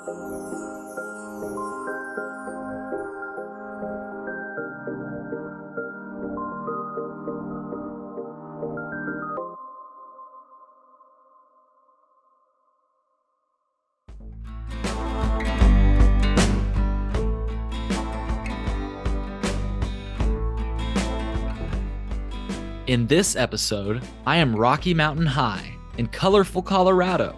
In this episode, I am Rocky Mountain High in colorful Colorado.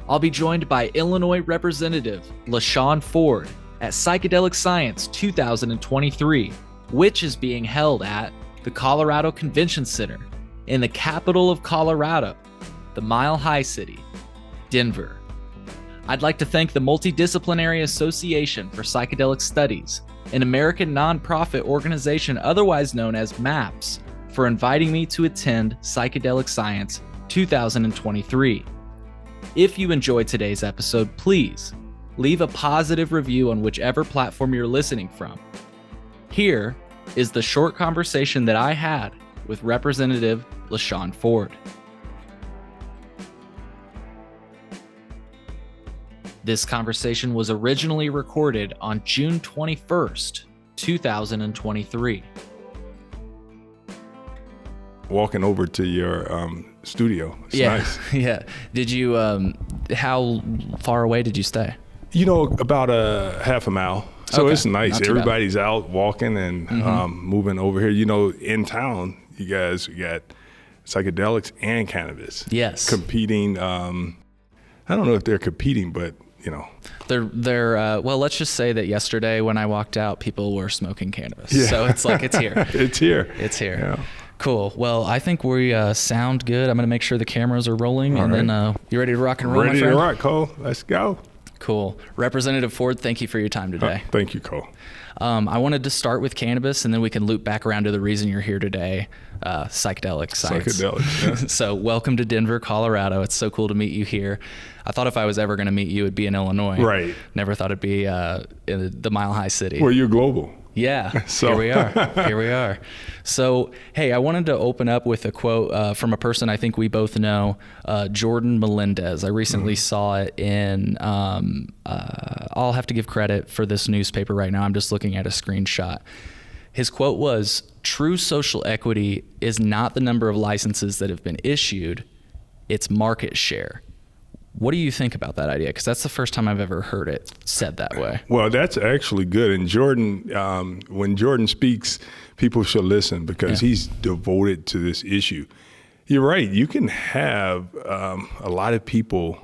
I'll be joined by Illinois Representative Shawn Ford at Psychedelic Science 2023, which is being held at the Colorado Convention Center in the capital of Colorado, the Mile High City, Denver. I'd like to thank the Multidisciplinary Association for Psychedelic Studies, an American nonprofit organization otherwise known as MAPS, for inviting me to attend Psychedelic Science 2023. If you enjoyed today's episode, please leave a positive review on whichever platform you're listening from. Here is the short conversation that I had with Representative Shawn Ford. This conversation was originally recorded on June 21st, 2023. Walking over to your studio. It's nice. Yeah. Did you, how far away did you stay? About a half a mile. So Okay. it's nice. Everybody's out walking and moving over here. In town, you guys got psychedelics and cannabis. Yes. Competing. I don't know if they're competing, but They're well, let's just say that yesterday when I walked out, people were smoking cannabis. Yeah. So it's like, it's here. It's here. It's here. Yeah. Cool. Well, I think we sound good. I'm going to make sure the cameras are rolling. All and right. then you ready to rock and roll, Ready my friend? to rock, Cole. Let's go. Cool. Representative Ford, thank you for your time today. Thank you, Cole. I wanted to start with cannabis, and then we can loop back around to the reason you're here today, psychedelic science. Psychedelics, yeah. So welcome to Denver, Colorado. It's so cool to meet you here. I thought if I was ever going to meet you, it'd be in Illinois. Right. Never thought it'd be in the Mile High City. Well, you're global. Yeah, So. Here we are. Here we are. So, hey, I wanted to open up with a quote from a person I think we both know, Jordan Melendez. I recently saw it in, I'll have to give credit for this newspaper right now. I'm just looking at a screenshot. His quote was, "True social equity is not the number of licenses that have been issued, it's market share." What do you think about that idea? Because that's the first time I've ever heard it said that way. Well, that's actually good. And Jordan, when Jordan speaks, people should listen because he's devoted to this issue. You're right. You can have a lot of people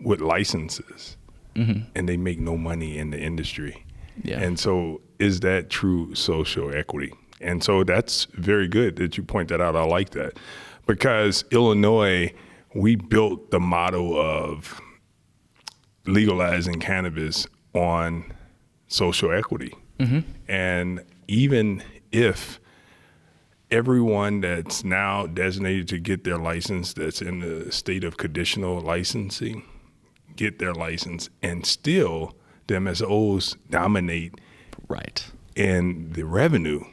with licenses and they make no money in the industry. Yeah. And so is that true social equity? And so that's very good that you point that out. I like that because Illinois, we built the motto of legalizing cannabis on social equity. And even if everyone that's now designated to get their license that's in the state of conditional licensing get their license and still the MSOs dominate Right. in the revenue,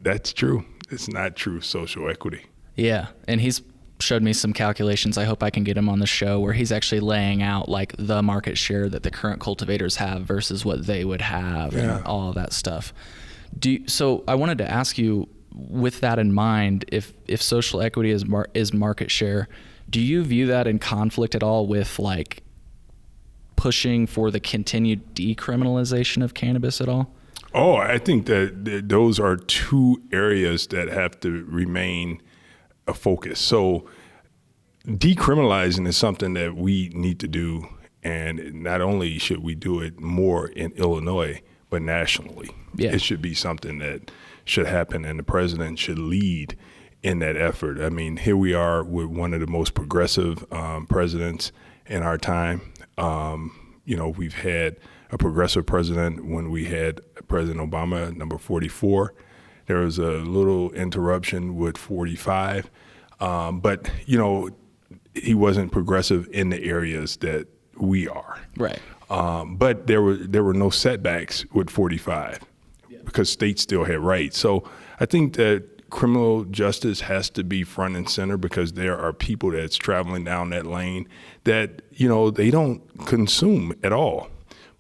that's true. It's not true social equity. Yeah. And he's showed me some calculations. I hope I can get him on the show where he's actually laying out like the market share that the current cultivators have versus what they would have and all of that stuff. So I wanted to ask you, with that in mind, if social equity is market share, do you view that in conflict at all with like pushing for the continued decriminalization of cannabis at all? Oh, I think that those are two areas that have to remain a focus. So decriminalizing is something that we need to do, and not only should we do it more in Illinois, but nationally. Yeah. It should be something that should happen, and the president should lead in that effort. I mean, here we are with one of the most progressive presidents in our time. We've had a progressive president when we had President Obama, number 44. There was a little interruption with 45, but he wasn't progressive in the areas that we are. Right. But there were no setbacks with 45 because states still had rights. So I think that criminal justice has to be front and center because there are people that's traveling down that lane that, they don't consume at all,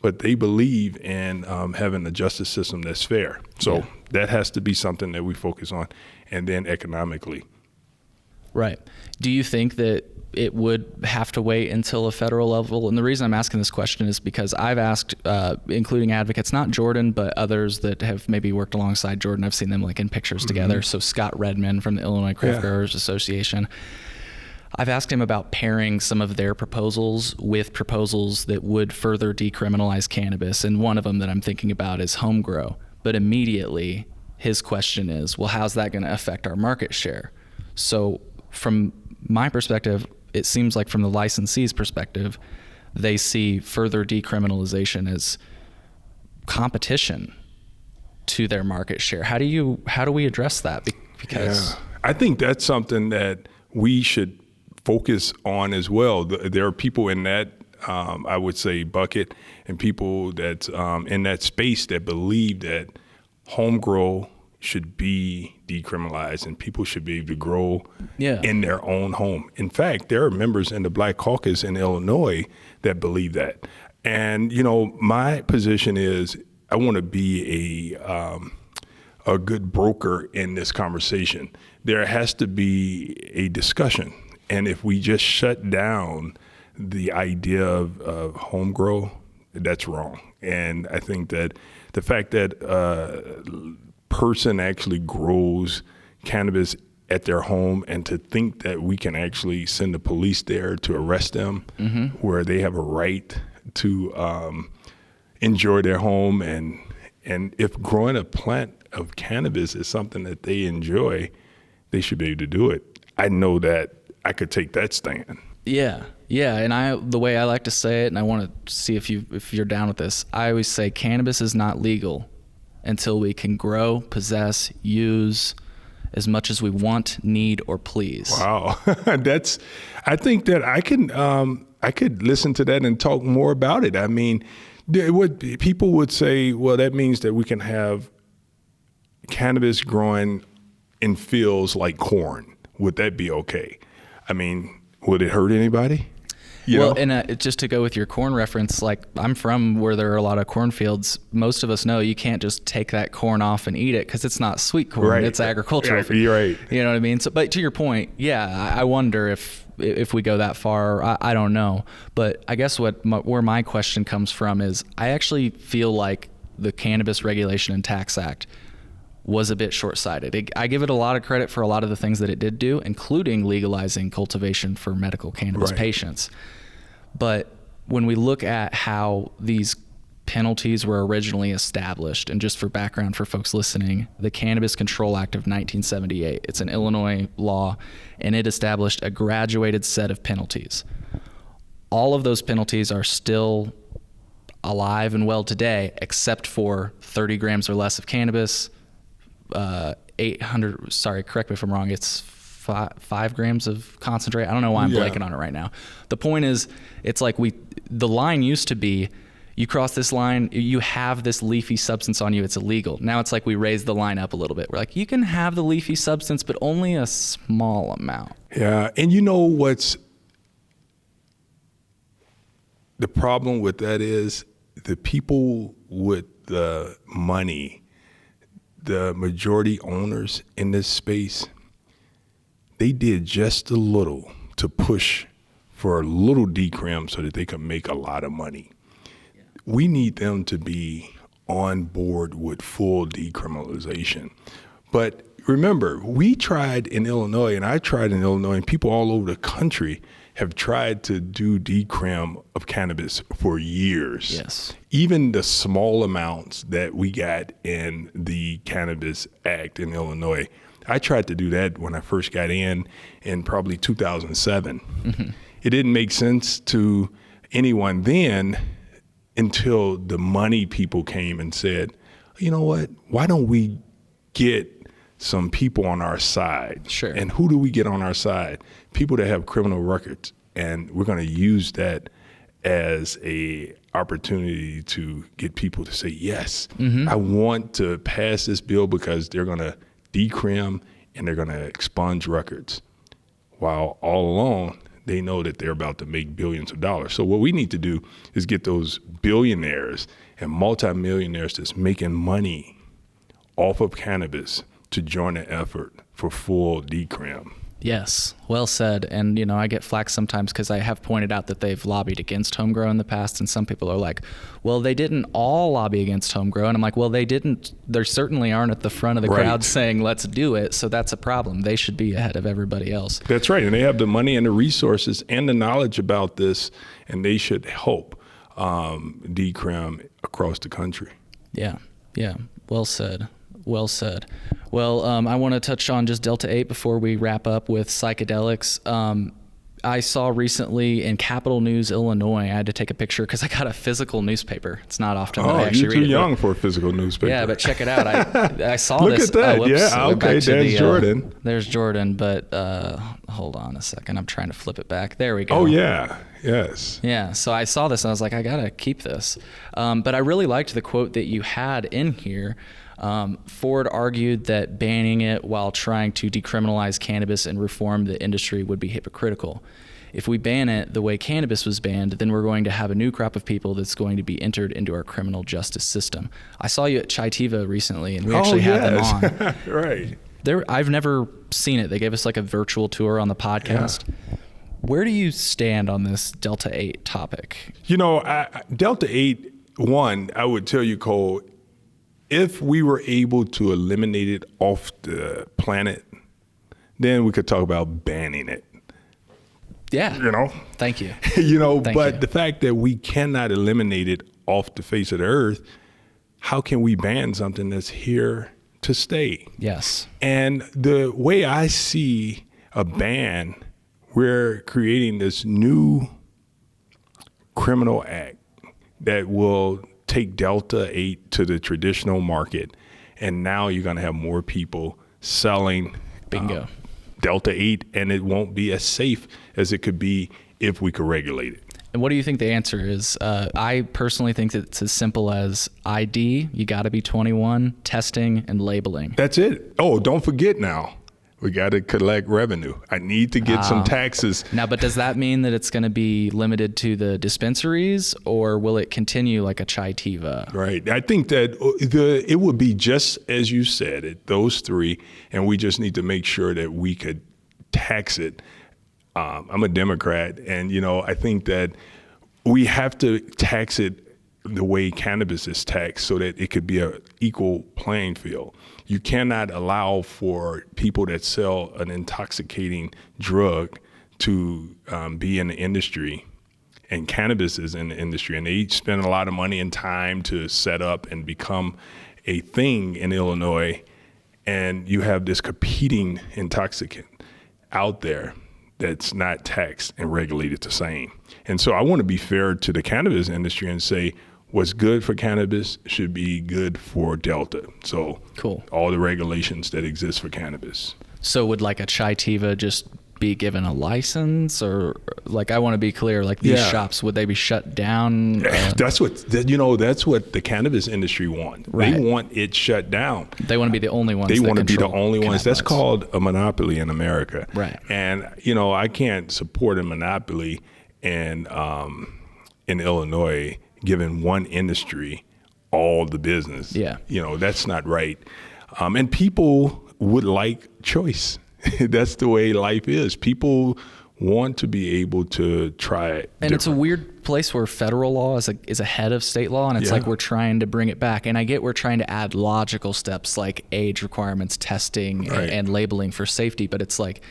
but they believe in having a justice system that's fair. So that has to be something that we focus on. And then economically. Right. Do you think that it would have to wait until a federal level? And the reason I'm asking this question is because I've asked, including advocates, not Jordan, but others that have maybe worked alongside Jordan. I've seen them like in pictures together. So Scott Redman from the Illinois Craft Growers Association. I've asked him about pairing some of their proposals with proposals that would further decriminalize cannabis. And one of them that I'm thinking about is home grow. But immediately his question is, well, how's that going to affect our market share? So from my perspective, it seems like from the licensee's perspective, they see further decriminalization as competition to their market share. How do we address that? Because I think that's something that we should focus on as well. There are people in that, I would say, bucket, and people that's in that space that believe that home grow should be decriminalized and people should be able to grow in their own home. In fact, there are members in the Black Caucus in Illinois that believe that. And, my position is I want to be a good broker in this conversation. There has to be a discussion. And if we just shut down the idea of home grow, that's wrong. And I think that the fact that person actually grows cannabis at their home, and to think that we can actually send the police there to arrest them, where they have a right to enjoy their home, and if growing a plant of cannabis is something that they enjoy, they should be able to do it. I know that I could take that stand. Yeah. And the way I like to say it, and I want to see if you're down with this, I always say cannabis is not legal until we can grow, possess, use as much as we want, need, or please. Wow. I think that I could listen to that and talk more about it. I mean, people would say, well, that means that we can have cannabis growing in fields like corn. Would that be okay? I mean, would it hurt anybody? And just to go with your corn reference, like I'm from where there are a lot of cornfields. Most of us know you can't just take that corn off and eat it because it's not sweet corn. Right. It's agricultural. Yeah, you're right. You know what I mean? So, but to your point, I wonder if we go that far. I don't know. But I guess where my question comes from is I actually feel like the Cannabis Regulation and Tax Act was a bit short-sighted. I give it a lot of credit for a lot of the things that it did do, including legalizing cultivation for medical cannabis patients. But when we look at how these penalties were originally established, and just for background for folks listening, the Cannabis Control Act of 1978, it's an Illinois law, and it established a graduated set of penalties. All of those penalties are still alive and well today, except for 30 grams or less of cannabis, 800, sorry, correct me if I'm wrong, it's 5 grams of concentrate. I don't know why I'm blanking on it right now. The point is, it's like the line used to be, you cross this line, you have this leafy substance on you, it's illegal. Now it's like we raised the line up a little bit. We're like, you can have the leafy substance, but only a small amount. Yeah, and you know what's the problem with that is the people with the money, the majority owners in this space, they did just a little to push for a little decrim so that they could make a lot of money. Yeah. We need them to be on board with full decriminalization. But remember, we tried in Illinois, and I tried in Illinois, and people all over the country have tried to do decrim of cannabis for years. Yes. Even the small amounts that we got in the Cannabis Act in Illinois, I tried to do that when I first got in probably 2007. Mm-hmm. It didn't make sense to anyone then until the money people came and said, you know what, why don't we get some people on our side? Sure. And who do we get on our side? People that have criminal records. And we're going to use that as a opportunity to get people to say, yes, I want to pass this bill because they're going to decrim and they're going to expunge records. While all along, they know that they're about to make billions of dollars. So what we need to do is get those billionaires and multimillionaires that's making money off of cannabis to join the effort for full decrim. Yes, well said. And, I get flack sometimes because I have pointed out that they've lobbied against homegrown in the past. And some people are like, well, they didn't all lobby against homegrown. I'm like, well, they didn't. They certainly aren't at the front of the crowd saying, let's do it. So that's a problem. They should be ahead of everybody else. That's right. And they have the money and the resources and the knowledge about this. And they should help decrim across the country. Yeah. Well said. Well said. Well, I want to touch on just Delta 8 before we wrap up with psychedelics. I saw recently in Capital News, Illinois, I had to take a picture because I got a physical newspaper. It's not often that I actually read it. You're too young for a physical newspaper. Yeah, but check it out. I saw Look this. Look at that. Yeah, okay, there's Jordan. There's Jordan, but hold on a second. I'm trying to flip it back. There we go. Oh, yeah. Yes. Yeah, so I saw this and I was like, I got to keep this. But I really liked the quote that you had in here. Ford argued that banning it while trying to decriminalize cannabis and reform the industry would be hypocritical. If we ban it the way cannabis was banned, then we're going to have a new crop of people that's going to be entered into our criminal justice system. I saw you at Chaitiva recently, and we actually had them on. Right. I've never seen it. They gave us like a virtual tour on the podcast. Yeah. Where do you stand on this Delta 8 topic? Delta 8, one, I would tell you, Cole, if we were able to eliminate it off the planet, then we could talk about banning it. Yeah. Thank you. The fact that we cannot eliminate it off the face of the earth, how can we ban something that's here to stay? Yes. And the way I see a ban, we're creating this new criminal act that will take Delta 8 to the traditional market, and now you're going to have more people selling bingo Delta 8, and it won't be as safe as it could be if we could regulate it. And what do you think the answer is? I personally think that it's as simple as ID, you got to be 21, testing, and labeling. That's it. Oh, don't forget now. We got to collect revenue. I need to get some taxes. Now, but does that mean that it's going to be limited to the dispensaries, or will it continue like a Chaitiva? Right. I think that it would be just as you said, those three, and we just need to make sure that we could tax it. I'm a Democrat, and, I think that we have to tax it the way cannabis is taxed so that it could be an equal playing field. You cannot allow for people that sell an intoxicating drug to be in the industry, and cannabis is in the industry, and they spend a lot of money and time to set up and become a thing in Illinois, and you have this competing intoxicant out there that's not taxed and regulated the same. And so I want to be fair to the cannabis industry and say, what's good for cannabis should be good for Delta. So cool. All the regulations that exist for cannabis. So would like a Chaitiva just be given a license, or like, I want to be clear, like these shops, would they be shut down? That's what the cannabis industry wants. Right. They want it shut down. They want to be the only ones. They want to be the only ones. That's called a monopoly in America. Right. And I can't support a monopoly in Illinois, giving one industry all the business. Yeah. That's not right. And people would like choice. That's the way life is. People want to be able to try it. And it's a weird place where federal law is ahead of state law, and it's like we're trying to bring it back. And I get we're trying to add logical steps like age requirements, testing, and labeling for safety. But it's like,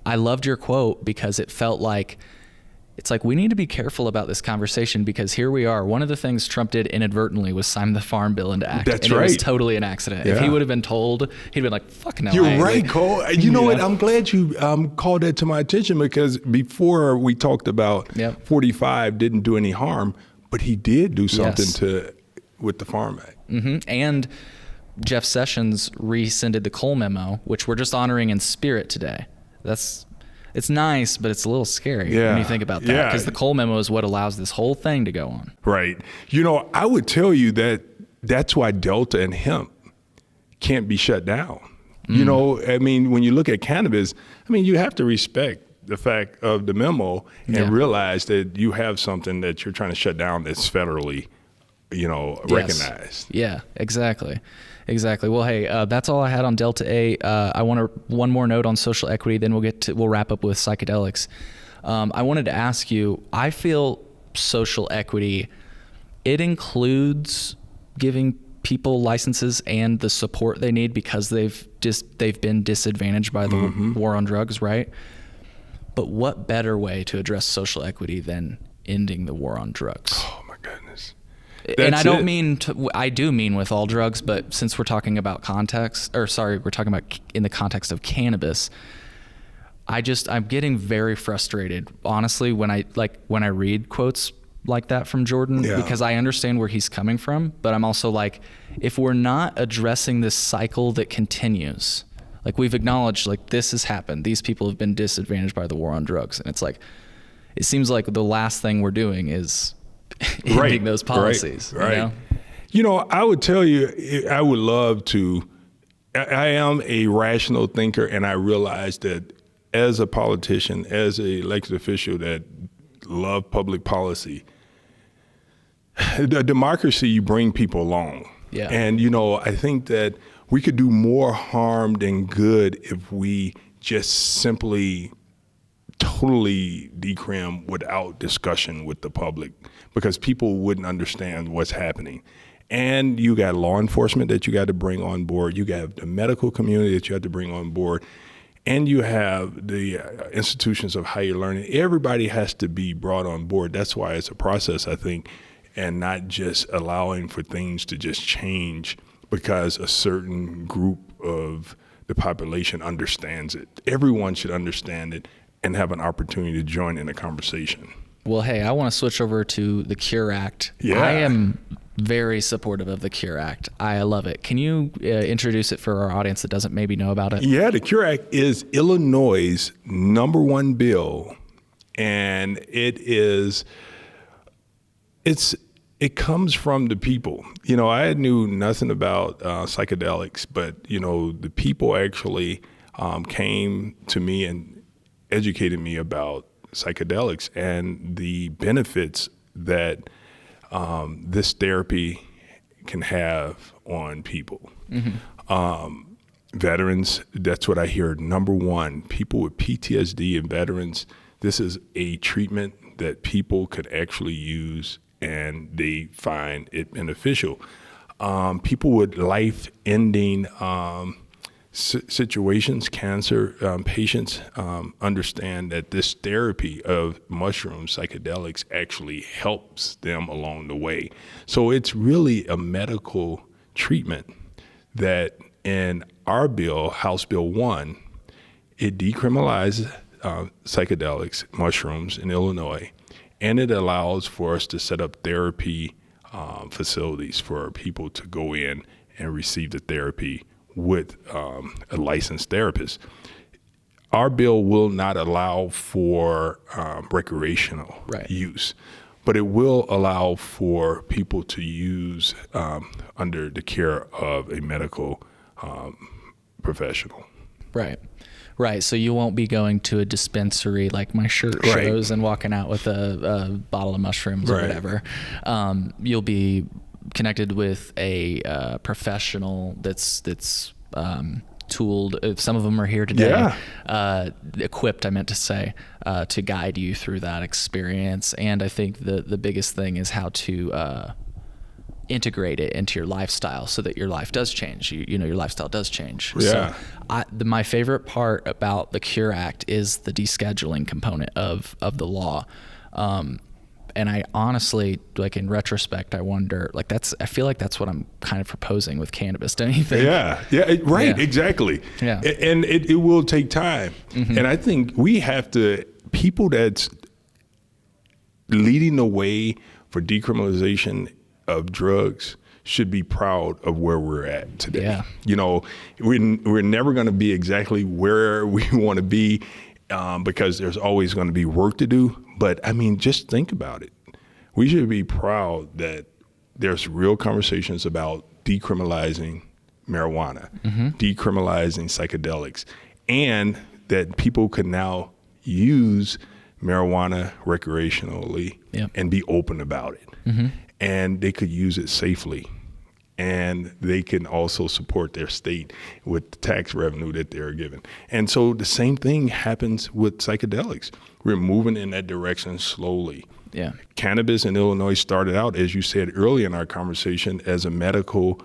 I loved your quote because it felt like, it's like we need to be careful about this conversation because here we are. One of the things Trump did inadvertently was sign the Farm Bill into act. That's and right. It was totally an accident. Yeah. If he would have been told, he'd been like, fuck no. You're right, Cole. You know what? I'm glad you called that to my attention because before we talked about 45 didn't do any harm, but he did do something with the Farm Act. Mm-hmm. And Jeff Sessions rescinded the Cole memo, which we're just honoring in spirit today. It's nice, but it's a little scary when you think about that because the Cole memo is what allows this whole thing to go on. Right. I would tell you that that's why Delta and hemp can't be shut down You know, I mean, when you look at cannabis, I mean, you have to respect the fact of the memo and realize that you have something that you're trying to shut down that's federally, recognized. Yeah, exactly. Well, hey, that's all I had on Delta 8. I want one more note on social equity, then we'll wrap up with psychedelics. I wanted to ask you, I feel social equity, it includes giving people licenses and the support they need because they've been disadvantaged by the war on drugs, right? But what better way to address social equity than ending the war on drugs? Oh my goodness. And I don't mean I do mean with all drugs, but since we're talking about we're talking about in the context of cannabis, I'm getting very frustrated, honestly, when I read quotes like that from Jordan, because I understand where he's coming from, but I'm also like, if we're not addressing this cycle that continues, like we've acknowledged, like this has happened, these people have been disadvantaged by the war on drugs, and it's like, it seems like the last thing we're doing is ending those policies. Right. I would tell you, I would love to. I am a rational thinker, and I realize that as a politician, as a elected official that love public policy, the democracy, you bring people along. Yeah. And, I think that we could do more harm than good if we just simply totally decrim without discussion with the public, because people wouldn't understand what's happening. And you got law enforcement that you got to bring on board. You got the medical community that you have to bring on board. And you have the institutions of higher learning. Everybody has to be brought on board. That's why it's a process, I think, and not just allowing for things to just change because a certain group of the population understands it. Everyone should understand it and have an opportunity to join in the conversation. Well, hey, I want to switch over to the CURE Act. Yeah. I am very supportive of the CURE Act. I love it. Can you introduce it for our audience that doesn't maybe know about it? Yeah, the CURE Act is Illinois' #1 bill, and it comes from the people. I knew nothing about psychedelics, but the people actually came to me and educated me about psychedelics and the benefits that this therapy can have on people. Veterans, that's what I hear. #1, people with PTSD and veterans, this is a treatment that people could actually use and they find it beneficial. People with life-ending situations, cancer patients, understand that this therapy of mushrooms, psychedelics, actually helps them along the way. So it's really a medical treatment that in our bill, House Bill 1, it decriminalizes psychedelics, mushrooms in Illinois, and it allows for us to set up therapy facilities for people to go in and receive the therapy with a licensed therapist. Our bill will not allow for recreational use, but it will allow for people to use under the care of a medical professional. Right. So you won't be going to a dispensary like my shirt shows and walking out with a bottle of mushrooms or whatever. You'll be connected with a professional that's tooled. Some of them are here today, equipped, I meant to say, to guide you through that experience. And I think the biggest thing is how to integrate it into your lifestyle so that your life does change. Your lifestyle does change. Yeah. So my favorite part about the CURE Act is the descheduling component of the law. And I honestly, like in retrospect, I wonder, I feel like that's what I'm kind of proposing with cannabis. Don't you think? Exactly. Yeah. And it will take time. And I think we have to, people that's leading the way for decriminalization of drugs should be proud of where we're at today. Yeah. We're never going to be exactly where we want to be because there's always going to be work to do. But I mean, just think about it. We should be proud that there's real conversations about decriminalizing marijuana, decriminalizing psychedelics, and that people could now use marijuana recreationally and be open about it. And they could use it safely. And they can also support their state with the tax revenue that they're given. And so the same thing happens with psychedelics. We're moving in that direction slowly. Yeah. Cannabis in Illinois started out, as you said earlier in our conversation, as a medical,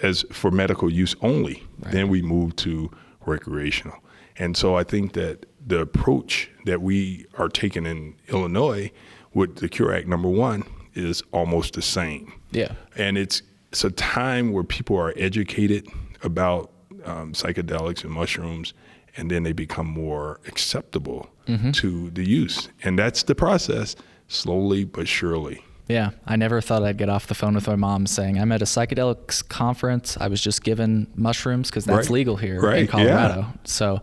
as for medical use only. Right. Then we moved to recreational. And so I think that the approach that we are taking in Illinois with the Cure Act #1 is almost the same. Yeah. And it's a time where people are educated about psychedelics and mushrooms, and then they become more acceptable to the use. And that's the process, slowly but surely. Yeah, I never thought I'd get off the phone with my mom saying, I'm at a psychedelics conference. I was just given mushrooms because that's legal here in Colorado. Yeah. So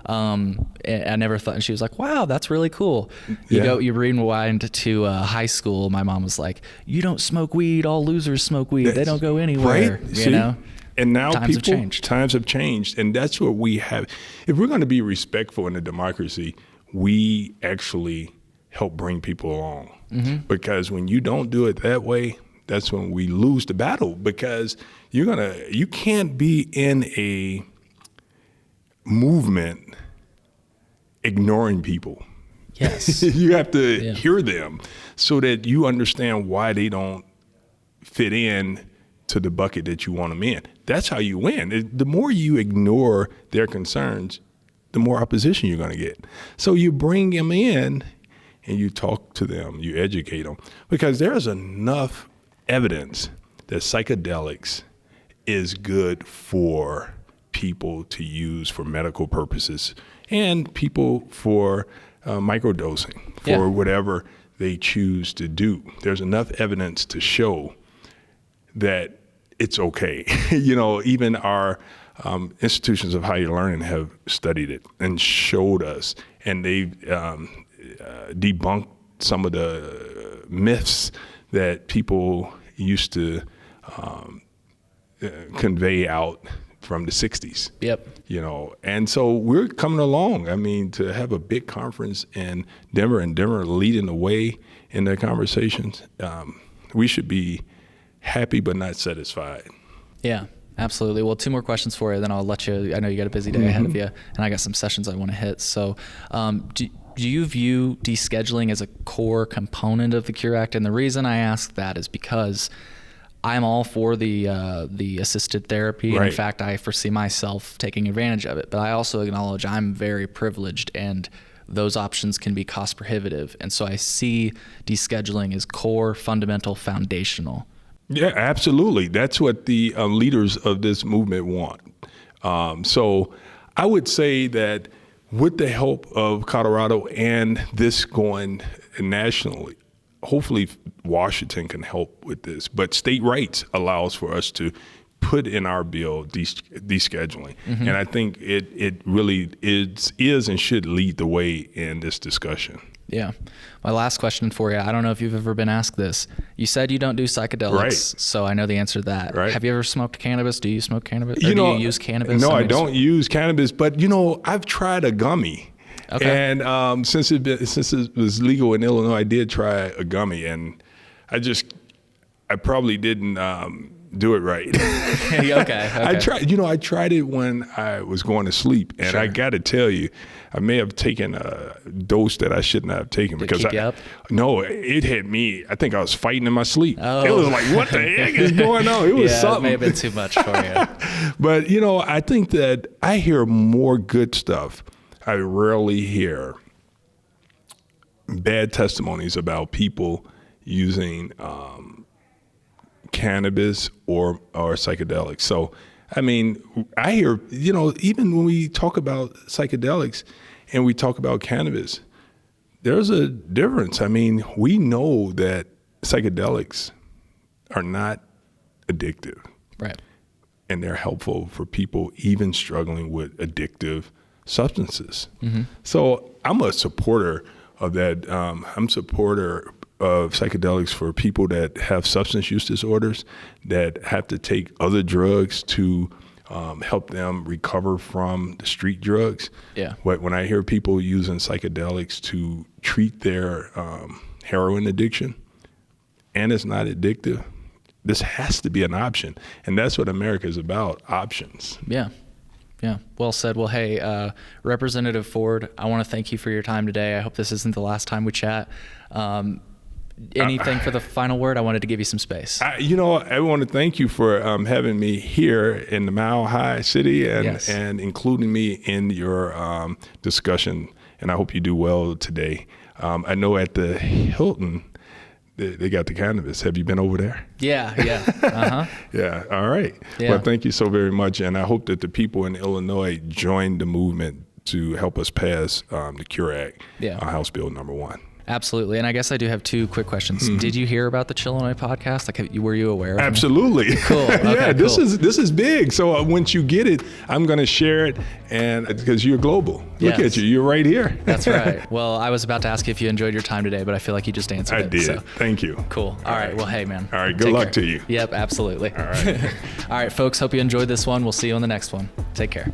I never thought, and she was like, wow, that's really cool. You rewind to high school. My mom was like, you don't smoke weed. All losers smoke weed. They don't go anywhere. Right. You know? And now times have changed. And that's what we have. If we're going to be respectful in a democracy, we actually help bring people along. Because when you don't do it that way, that's when we lose the battle, because you can't be in a movement ignoring people. Yes. You have to hear them so that you understand why they don't fit in to the bucket that you want them in. That's how you win. The more you ignore their concerns, the more opposition you're going to get. So you bring them in and you talk to them, you educate them, because there's enough evidence that psychedelics is good for people to use for medical purposes and people for microdosing for whatever they choose to do. There's enough evidence to show that it's okay. Even our institutions of higher learning have studied it and showed us, and they've debunked some of the myths that people used to convey out from the 60s. Yep. And so we're coming along. I mean, to have a big conference in Denver and Denver leading the way in their conversations, we should be happy but not satisfied. Yeah, absolutely. Well, 2 more questions for you, then I'll let you. I know you got a busy day ahead of you, and I got some sessions I want to hit. So do you view descheduling as a core component of the Cure Act? And the reason I ask that is because I'm all for the assisted therapy. Right. And in fact, I foresee myself taking advantage of it. But I also acknowledge I'm very privileged, and those options can be cost prohibitive. And so I see descheduling as core, fundamental, foundational. Yeah, absolutely. That's what the leaders of this movement want. So I would say that with the help of Colorado and this going nationally, hopefully Washington can help with this. But state rights allows for us to put in our bill descheduling. And I think it really is and should lead the way in this discussion. Yeah. My last question for you, I don't know if you've ever been asked this. You said you don't do psychedelics, so I know the answer to that. Right. Have you ever smoked cannabis? Do you smoke cannabis? Or do you use cannabis? No, I don't use cannabis, but I've tried a gummy. Okay. And since it was legal in Illinois, I did try a gummy, and I probably didn't do it right. Okay. I tried it when I was going to sleep, and I got to tell you, I may have taken a dose that I shouldn't have taken. Did it keep you up? No, it hit me. I think I was fighting in my sleep. Oh. It was like, what the heck is going on? It was something. It may have been too much for you. But I think that I hear more good stuff. I rarely hear bad testimonies about people using cannabis or psychedelics. So, I mean, I hear, even when we talk about psychedelics and we talk about cannabis, there's a difference. I mean, we know that psychedelics are not addictive. Right. And they're helpful for people even struggling with addictive substances. So I'm a supporter of that. I'm a supporter of psychedelics for people that have substance use disorders, that have to take other drugs to help them recover from the street drugs. Yeah. When I hear people using psychedelics to treat their heroin addiction, and it's not addictive, this has to be an option. And that's what America is about, options. Yeah. Yeah. Well said. Well, hey, Representative Ford, I want to thank you for your time today. I hope this isn't the last time we chat. Anything for the final word? I wanted to give you some space. I want to thank you for having me here in the Mile High City and including me in your discussion. And I hope you do well today. I know at the Hilton, they got the cannabis. Have you been over there? Yeah. Uh-huh. Yeah. All right. Yeah. Well, thank you so very much. And I hope that the people in Illinois join the movement to help us pass the CURE Act, House Bill number 1. Absolutely. And I guess I do have 2 quick questions. Did you hear about the Chillinois podcast? Like, were you aware of it? Absolutely. Cool. Okay, yeah, this is big. So once you get it, I'm going to share it, and because you're global. Look at you. You're right here. That's right. Well, I was about to ask you if you enjoyed your time today, but I feel like you just answered it. I did. So. Thank you. Cool. All right. Well, hey, man. All right. Good luck to you. Yep, absolutely. All right. All right, folks. Hope you enjoyed this one. We'll see you on the next one. Take care.